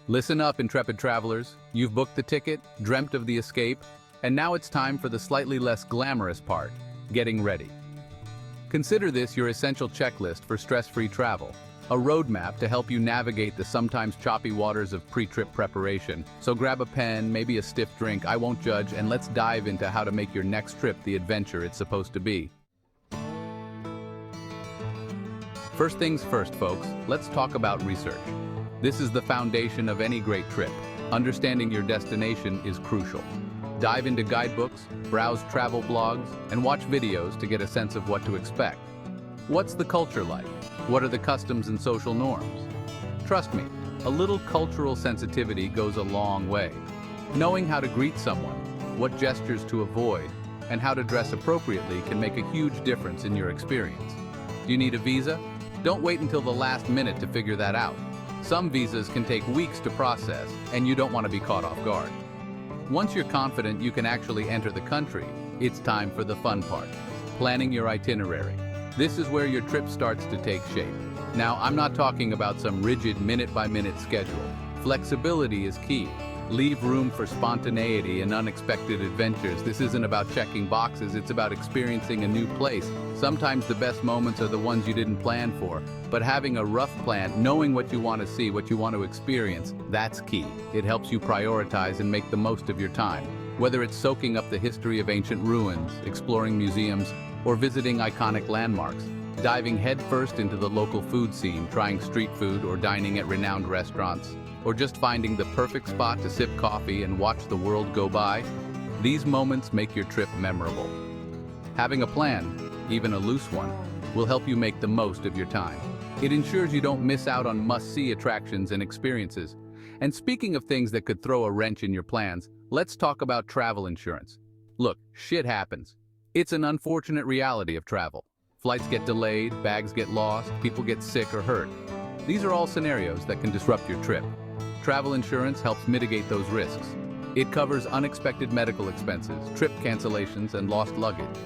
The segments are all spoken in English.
Listen up, intrepid travelers. You've booked the ticket, dreamt of the escape, and now it's time for the slightly less glamorous part, getting ready. Consider this your essential checklist for stress-free travel, a roadmap to help you navigate the sometimes choppy waters of pre-trip preparation. So grab a pen, maybe a stiff drink, I won't judge, and let's dive into how to make your next trip the adventure it's supposed to be. First things first, folks, let's talk about research. This is the foundation of any great trip. Understanding your destination is crucial. Dive into guidebooks, browse travel blogs, and watch videos to get a sense of what to expect. What's the culture like? What are the customs and social norms? Trust me, a little cultural sensitivity goes a long way. Knowing how to greet someone, what gestures to avoid, and how to dress appropriately can make a huge difference in your experience. Do you need a visa? Don't wait until the last minute to figure that out. Some visas can take weeks to process, and you don't want to be caught off guard. Once you're confident you can actually enter the country, it's time for the fun part, planning your itinerary. This is where your trip starts to take shape. Now, I'm not talking about some rigid minute-by-minute schedule. Flexibility is key. Leave room for spontaneity and unexpected adventures. This isn't about checking boxes, it's about experiencing a new place. Sometimes the best moments are the ones you didn't plan for, but having a rough plan, knowing what you want to see, what you want to experience, that's key. It helps you prioritize and make the most of your time. Whether it's soaking up the history of ancient ruins, exploring museums, or visiting iconic landmarks, diving headfirst into the local food scene, trying street food or dining at renowned restaurants, or just finding the perfect spot to sip coffee and watch the world go by, these moments make your trip memorable. Having a plan, even a loose one, will help you make the most of your time. It ensures you don't miss out on must-see attractions and experiences. And speaking of things that could throw a wrench in your plans, let's talk about travel insurance. Look, shit happens. It's an unfortunate reality of travel. Flights get delayed, bags get lost, people get sick or hurt. These are all scenarios that can disrupt your trip. Travel insurance helps mitigate those risks. It covers unexpected medical expenses, trip cancellations, and lost luggage.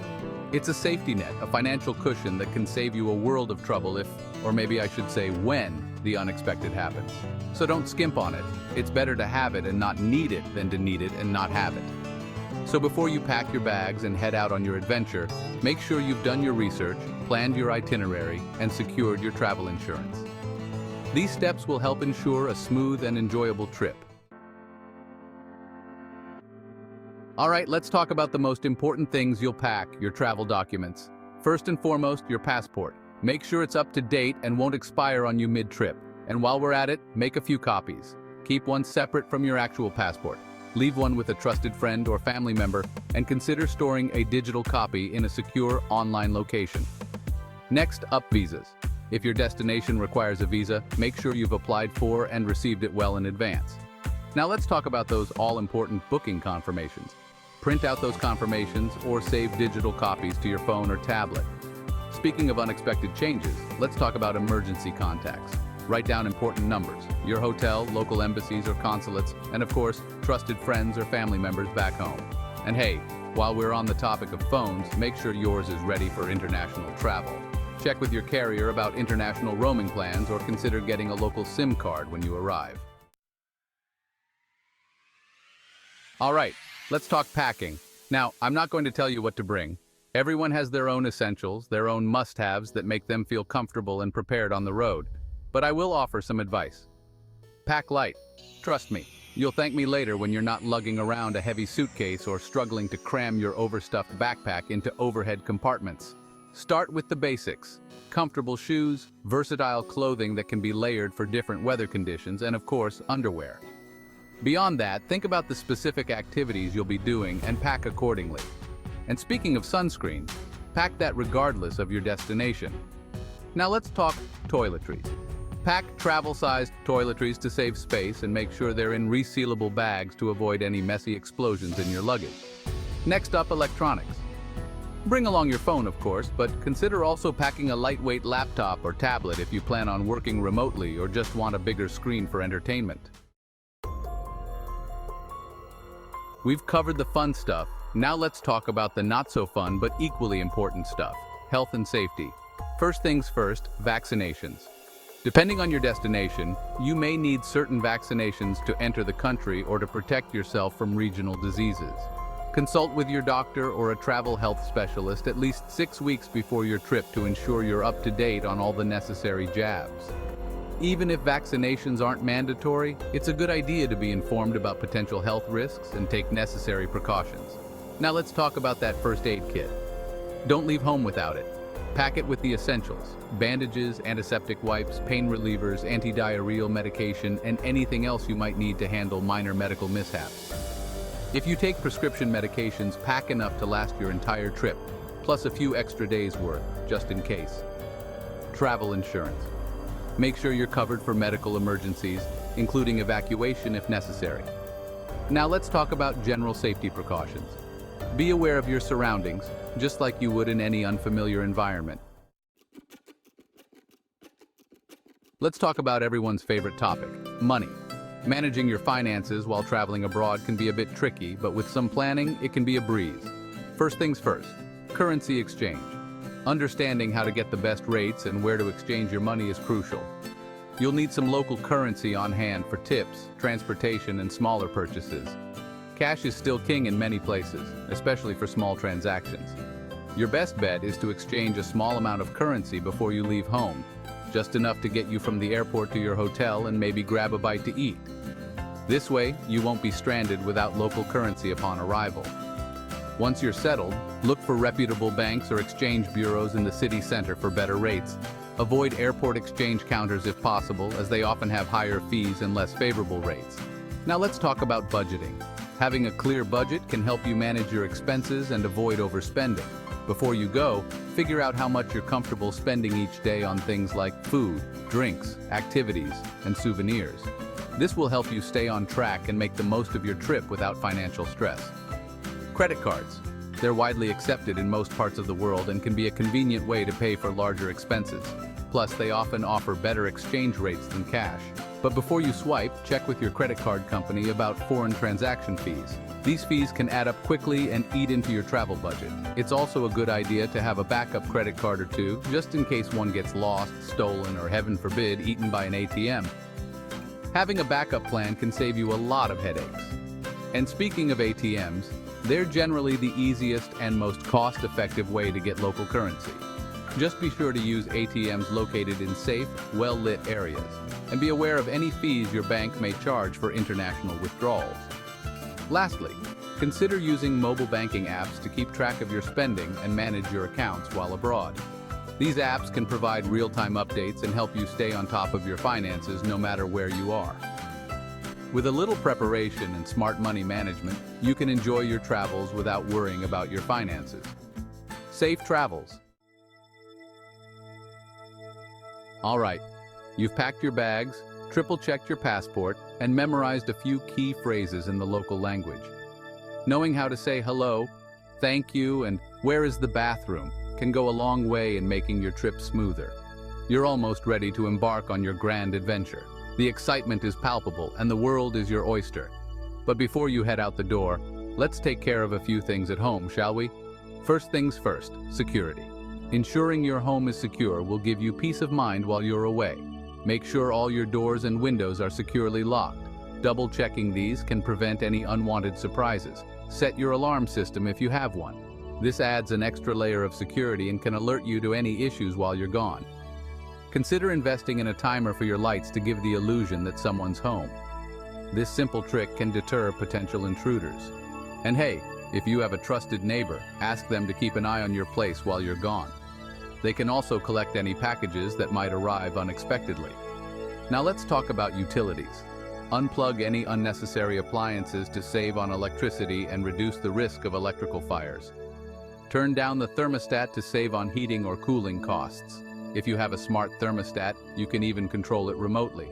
It's a safety net, a financial cushion that can save you a world of trouble if, or maybe I should say when, the unexpected happens. So don't skimp on it. It's better to have it and not need it than to need it and not have it. So before you pack your bags and head out on your adventure, make sure you've done your research, planned your itinerary, and secured your travel insurance. These steps will help ensure a smooth and enjoyable trip. All right, let's talk about the most important things you'll pack, your travel documents. First and foremost, your passport. Make sure it's up to date and won't expire on you mid-trip. And while we're at it, make a few copies. Keep one separate from your actual passport. Leave one with a trusted friend or family member, and consider storing a digital copy in a secure online location. Next up, visas. If your destination requires a visa, make sure you've applied for and received it well in advance. Now let's talk about those all-important booking confirmations. Print out those confirmations or save digital copies to your phone or tablet. Speaking of unexpected changes, let's talk about emergency contacts. Write down important numbers, your hotel, local embassies or consulates, and of course, trusted friends or family members back home. And hey, while we're on the topic of phones, make sure yours is ready for international travel. Check with your carrier about international roaming plans or consider getting a local SIM card when you arrive. All right, let's talk packing. Now, I'm not going to tell you what to bring. Everyone has their own essentials, their own must-haves that make them feel comfortable and prepared on the road. But I will offer some advice. Pack light. Trust me, you'll thank me later when you're not lugging around a heavy suitcase or struggling to cram your overstuffed backpack into overhead compartments. Start with the basics. Comfortable shoes, versatile clothing that can be layered for different weather conditions, and of course, underwear. Beyond that, think about the specific activities you'll be doing and pack accordingly. And speaking of sunscreen, pack that regardless of your destination. Now let's talk toiletries. Pack travel-sized toiletries to save space and make sure they're in resealable bags to avoid any messy explosions in your luggage. Next up, electronics. Bring along your phone, of course, but consider also packing a lightweight laptop or tablet if you plan on working remotely or just want a bigger screen for entertainment. We've covered the fun stuff. Now let's talk about the not-so-fun but equally important stuff, health and safety. First things first, vaccinations. Depending on your destination, you may need certain vaccinations to enter the country or to protect yourself from regional diseases. Consult with your doctor or a travel health specialist at least 6 weeks before your trip to ensure you're up to date on all the necessary jabs. Even if vaccinations aren't mandatory, it's a good idea to be informed about potential health risks and take necessary precautions. Now let's talk about that first aid kit. Don't leave home without it. Pack it with the essentials: bandages, antiseptic wipes, pain relievers, antidiarrheal medication, and anything else you might need to handle minor medical mishaps. If you take prescription medications, pack enough to last your entire trip, plus a few extra days' worth, just in case. Travel insurance. Make sure you're covered for medical emergencies, including evacuation if necessary. Now let's talk about general safety precautions. Be aware of your surroundings, just like you would in any unfamiliar environment. Let's talk about everyone's favorite topic: money. Managing your finances while traveling abroad can be a bit tricky, but with some planning, it can be a breeze. First things first, currency exchange. Understanding how to get the best rates and where to exchange your money is crucial. You'll need some local currency on hand for tips, transportation, and smaller purchases. Cash is still king in many places, especially for small transactions. Your best bet is to exchange a small amount of currency before you leave home, just enough to get you from the airport to your hotel and maybe grab a bite to eat. This way, you won't be stranded without local currency upon arrival. Once you're settled, look for reputable banks or exchange bureaus in the city center for better rates. Avoid airport exchange counters if possible, as they often have higher fees and less favorable rates. Now let's talk about budgeting. Having a clear budget can help you manage your expenses and avoid overspending. Before you go, figure out how much you're comfortable spending each day on things like food, drinks, activities, and souvenirs. This will help you stay on track and make the most of your trip without financial stress. Credit cards. They're widely accepted in most parts of the world and can be a convenient way to pay for larger expenses. Plus, they often offer better exchange rates than cash. But before you swipe, check with your credit card company about foreign transaction fees. These fees can add up quickly and eat into your travel budget. It's also a good idea to have a backup credit card or two, just in case one gets lost, stolen, or heaven forbid, eaten by an ATM. Having a backup plan can save you a lot of headaches. And speaking of ATMs, they're generally the easiest and most cost-effective way to get local currency. Just be sure to use ATMs located in safe, well-lit areas, and be aware of any fees your bank may charge for international withdrawals. Lastly, consider using mobile banking apps to keep track of your spending and manage your accounts while abroad. These apps can provide real-time updates and help you stay on top of your finances no matter where you are. With a little preparation and smart money management, you can enjoy your travels without worrying about your finances. Safe travels! All right, you've packed your bags, triple-checked your passport, and memorized a few key phrases in the local language. Knowing how to say hello, thank you, and where is the bathroom can go a long way in making your trip smoother. You're almost ready to embark on your grand adventure. The excitement is palpable, and the world is your oyster. But before you head out the door, let's take care of a few things at home, shall we? First things first, security. Ensuring your home is secure will give you peace of mind while you're away. Make sure all your doors and windows are securely locked. Double-checking these can prevent any unwanted surprises. Set your alarm system if you have one. This adds an extra layer of security and can alert you to any issues while you're gone. Consider investing in a timer for your lights to give the illusion that someone's home. This simple trick can deter potential intruders. And hey, if you have a trusted neighbor, ask them to keep an eye on your place while you're gone. They can also collect any packages that might arrive unexpectedly. Now let's talk about utilities. Unplug any unnecessary appliances to save on electricity and reduce the risk of electrical fires. Turn down the thermostat to save on heating or cooling costs. If you have a smart thermostat, you can even control it remotely.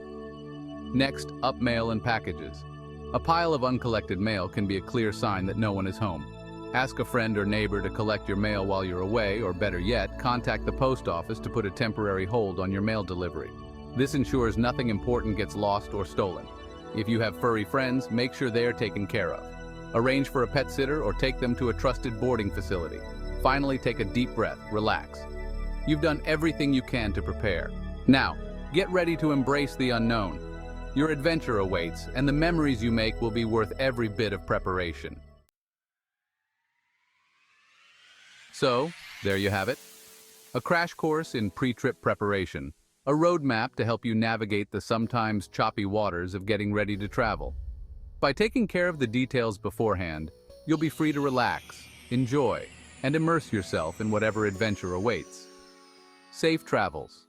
Next, up mail and packages. A pile of uncollected mail can be a clear sign that no one is home. Ask a friend or neighbor to collect your mail while you're away, or better yet, contact the post office to put a temporary hold on your mail delivery. This ensures nothing important gets lost or stolen. If you have furry friends, make sure they are taken care of. Arrange for a pet sitter or take them to a trusted boarding facility. Finally, take a deep breath, relax. You've done everything you can to prepare. Now, Get ready to embrace the unknown. Your adventure awaits, and the memories you make will be worth every bit of preparation. So, there you have it. A crash course in pre-trip preparation, a roadmap to help you navigate the sometimes choppy waters of getting ready to travel. By taking care of the details beforehand, you'll be free to relax, enjoy, and immerse yourself in whatever adventure awaits. Safe travels.